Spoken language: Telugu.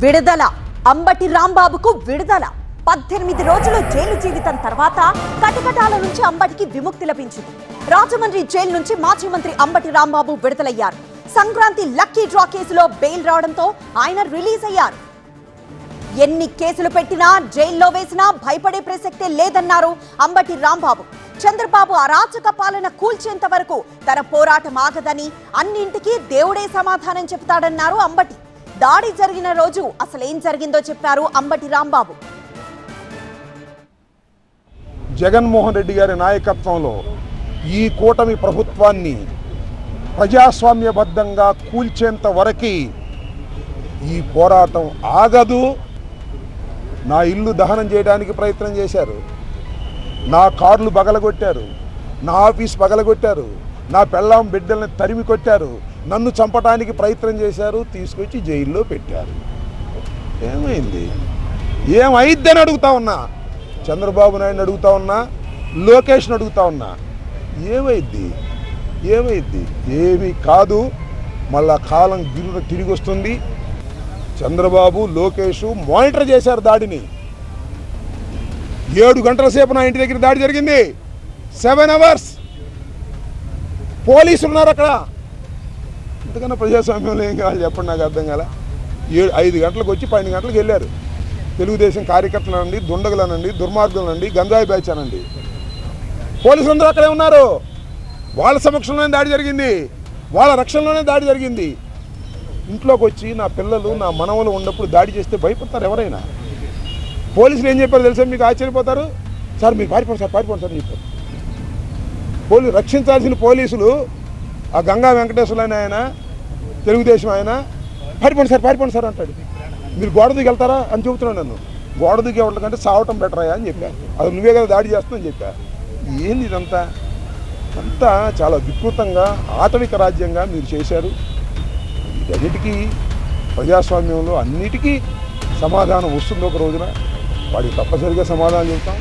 విడుదల. అంబటి రాంబాబుకు విడుదల. 18 రోజులు జైలు జీవితం తర్వాత కటకటాల నుంచి అంబటికి విముక్తి లభించింది. రాజమండ్రి జైలు నుంచి మాజీ మంత్రి అంబటి రాంబాబు విడుదలయ్యారు. సంక్రాంతి లక్కీ డ్రా కేసులో బెయిల్ రావడంతో ఆయన రిలీజ్ అయ్యారు. ఎన్ని కేసులు పెట్టినా జైల్లో వేసినా భయపడే ప్రసక్తే లేదన్నారు అంబటి రాంబాబు. చంద్రబాబు అరాచక పాలన కూల్చేంత వరకు తన పోరాటం ఆగదని, అన్నింటికీ దేవుడే సమాధానం చెప్తాడన్నారు అంబటి. దాడి జరిగిన రోజు అసలేం జరిగిందో చెప్పారు అంబటి రాంబాబు. జగన్మోహన్ రెడ్డి గారి నాయకత్వంలో ఈ కూటమి ప్రభుత్వాన్ని ప్రజాస్వామ్యబద్ధంగా కూల్చేంత వరకు ఈ పోరాటం ఆగదు. నా ఇల్లు దహనం చేయడానికి ప్రయత్నం చేశారు, నా కార్లు బగలగొట్టారు, నా ఆఫీస్ బగలగొట్టారు, నా పెళ్ళాం బిడ్డల్ని తరిమి కొట్టారు, నన్ను చంపడానికి ప్రయత్నం చేశారు, తీసుకొచ్చి జైల్లో పెట్టారు. ఏమైంది? ఏమైద్దని అడుగుతా ఉన్నా. చంద్రబాబు నాయుడిని అడుగుతా ఉన్నా, లోకేష్ని అడుగుతా ఉన్నా. ఏమైద్ది? ఏమీ కాదు. మళ్ళా కాలం గిరున తిరిగి వస్తుంది. చంద్రబాబు, లోకేష్ మానిటర్ చేశారు దాడిని. 7 గంటల సేపు నా ఇంటి దగ్గర దాడి జరిగింది. 7 అవర్స్ పోలీసులు ఉన్నారు అక్కడ. ఇంతకన్నా ప్రజాస్వామ్యంలో ఏం కావాలి చెప్పండి, నాకు అర్థం కాల. 5 గంటలకు వచ్చి 12 గంటలకు వెళ్ళారు. తెలుగుదేశం కార్యకర్తలనండి, దుండగులనండి, దుర్మార్గులనండి, గంజాయి బ్యాచ్ అనండి, పోలీసులందరూ అక్కడే ఉన్నారు. వాళ్ళ సమక్షంలోనే దాడి జరిగింది, వాళ్ళ రక్షణలోనే దాడి జరిగింది. ఇంట్లోకి వచ్చి నా పిల్లలు, నా మనవలు ఉన్నప్పుడు దాడి చేస్తే భయపడతారు ఎవరైనా. పోలీసులు ఏం చెప్పారు తెలుసా? మీకు ఆశ్చర్యపోతారు. సార్ మీరు పారిపోండి సార్ అని చెప్పారు. రక్షించాల్సిన పోలీసులు ఆ గంగా వెంకటేశ్వరులు ఆయన, తెలుగుదేశం ఆయన, పారిపోండి సార్ అంటాడు. మీరు గోడ దిగి వెళ్తారా అని చెబుతున్నాను. నన్ను గోడ దిగి ఎవరికంటే సావటం బెటర్ అయ్యా అని చెప్పా. అది నువ్వే కదా దాడి చేస్తానని చెప్పా. ఏంది ఇదంతా? అంతా చాలా వికృతంగా ఆటవిక రాజ్యంగా మీరు చేశారు. వీటన్నిటికీ ప్రజాస్వామ్యంలో అన్నిటికీ సమాధానం వస్తుంది ఒక రోజున. వాడికి తప్పనిసరిగా సమాధానం చెబుతాం.